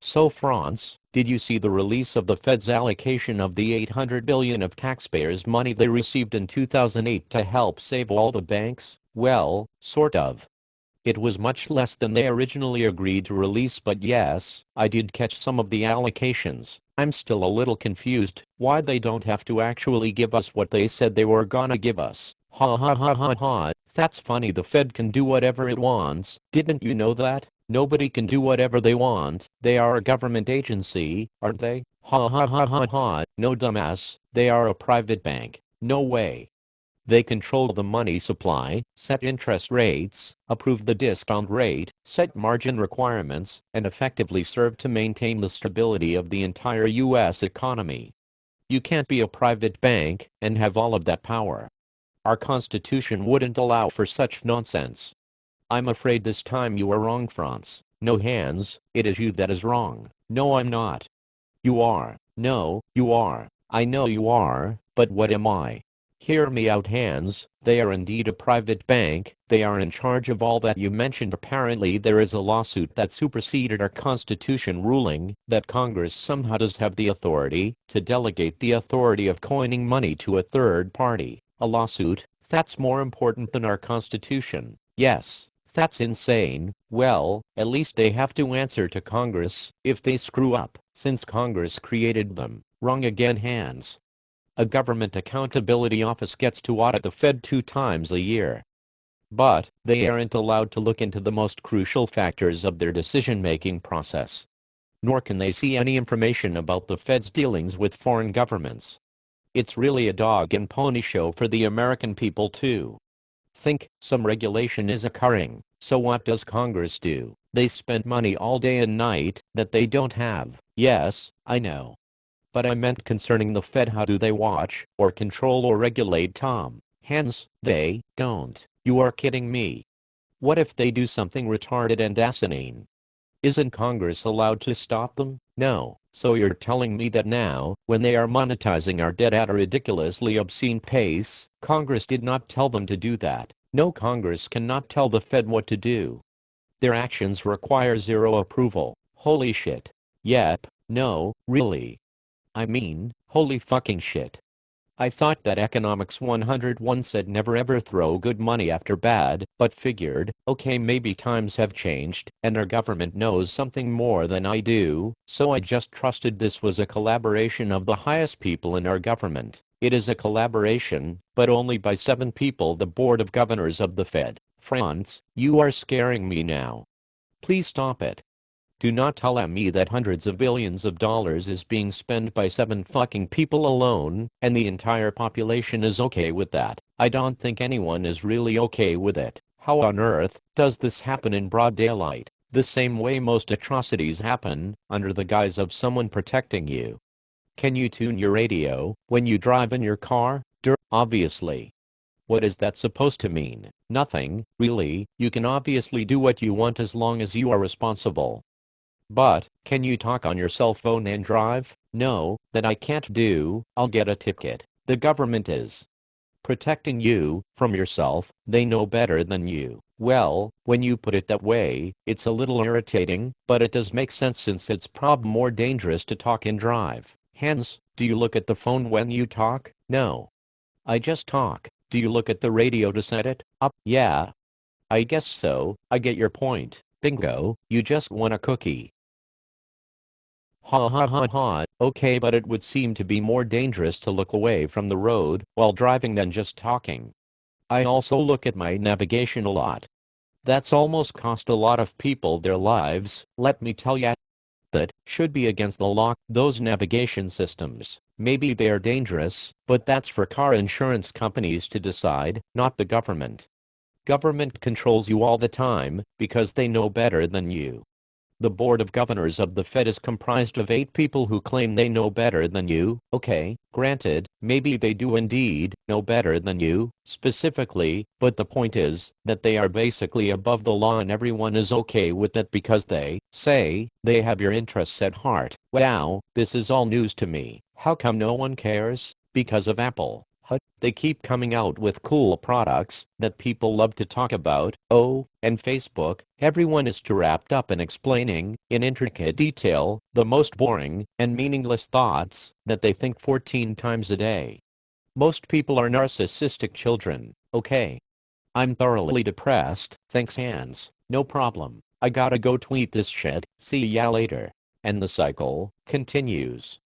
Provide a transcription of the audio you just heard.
So France, did you see the release of the Fed's allocation of the $800 billion of taxpayers' money they received in 2008 to help save all the banks? Well, sort of. It was much less than they originally agreed to release, but yes, I did catch some of the allocations. I'm still a little confused why they don't have to actually give us what they said they were gonna give us. Ha ha ha ha ha. That's funny, the Fed can do whatever it wants. Didn't you know that? Nobody can do whatever they want. They are a government agency, aren't they? Ha ha ha ha ha. No, dumbass. They are a private bank. No way. They control the money supply, set interest rates, approve the discount rate, set margin requirements, and effectively serve to maintain the stability of the entire U.S. economy. You can't be a private bank and have all of that power. Our Constitution wouldn't allow for such nonsense. I'm afraid this time you are wrong, France. No, Hans, it is you that is wrong. No, I'm not. You are. No, you are. I know you are, but what am I? Hear me out, Hans. They are indeed a private bank. They are in charge of all that you mentioned. Apparently there is a lawsuit that superseded our Constitution, ruling that Congress somehow does have the authority to delegate the authority of coining money to a third party. A lawsuit? That's more important than our Constitution. Yes, that's insane. Well, at least they have to answer to Congress if they screw up, since Congress created them. Wrong again, Hans. A government accountability office gets to audit the Fed 2 times a year. But they aren't allowed to look into the most crucial factors of their decision-making process. Nor can they see any information about the Fed's dealings with foreign governments. It's really a dog and pony show for the American people too. Think some regulation is occurring, so what does Congress do? They spend money all day and night that they don't have. Yes, I know. But I meant concerning the Fed. How do they watch, or control, or regulate Tom? Hans, they don't. You are kidding me. What if they do something retarded and asinine? Isn't Congress allowed to stop them? No. So you're telling me that now, when they are monetizing our debt at a ridiculously obscene pace, Congress did not tell them to do that? No, Congress cannot tell the Fed what to do. Their actions require zero approval. Holy shit. Yep, no, really. I mean, holy fucking shit. I thought that Economics 101 said never ever throw good money after bad, but figured, okay, maybe times have changed, and our government knows something more than I do, so I just trusted this was a collaboration of the highest people in our government. It is a collaboration, but only by 7 people, the Board of Governors of the Fed. France, you are scaring me now. Please stop it. Do not tell me that hundreds of billions of dollars is being spent by 7 fucking people alone, and the entire population is okay with that. I don't think anyone is really okay with it. How on earth does this happen in broad daylight? The same way most atrocities happen, under the guise of someone protecting you. Can you tune your radio when you drive in your car? Obviously. What is that supposed to mean? Nothing, really. You can obviously do what you want as long as you are responsible. But, can you talk on your cell phone and drive? No, that I can't do. I'll get a ticket. The government is protecting you from yourself. They know better than you. Well, when you put it that way, it's a little irritating, but it does make sense since it's probably more dangerous to talk and drive. Hans, do you look at the phone when you talk? No. I just talk. Do you look at the radio to set it up? Yeah. I guess so. I get your point. Bingo, you just won a cookie. Ha ha ha ha. Okay, but it would seem to be more dangerous to look away from the road while driving than just talking. I also look at my navigation a lot. That's almost cost a lot of people their lives, let me tell ya. That should be against the law. Those navigation systems, maybe they're dangerous, but that's for car insurance companies to decide, not the government. Government controls you all the time because they know better than you. The Board of Governors of the Fed is comprised of 8 people who claim they know better than you. Okay, granted, maybe they do indeed know better than you, specifically, but the point is that they are basically above the law and everyone is okay with it because they say they have your interests at heart. Wow, this is all news to me. How come no one cares? Because of Apple. They keep coming out with cool products that people love to talk about. Oh, and Facebook, everyone is too wrapped up in explaining, in intricate detail, the most boring and meaningless thoughts that they think 14 times a day. Most people are narcissistic children, okay? I'm thoroughly depressed, thanks Hans, no problem. I gotta go tweet this shit, see ya later. And the cycle continues.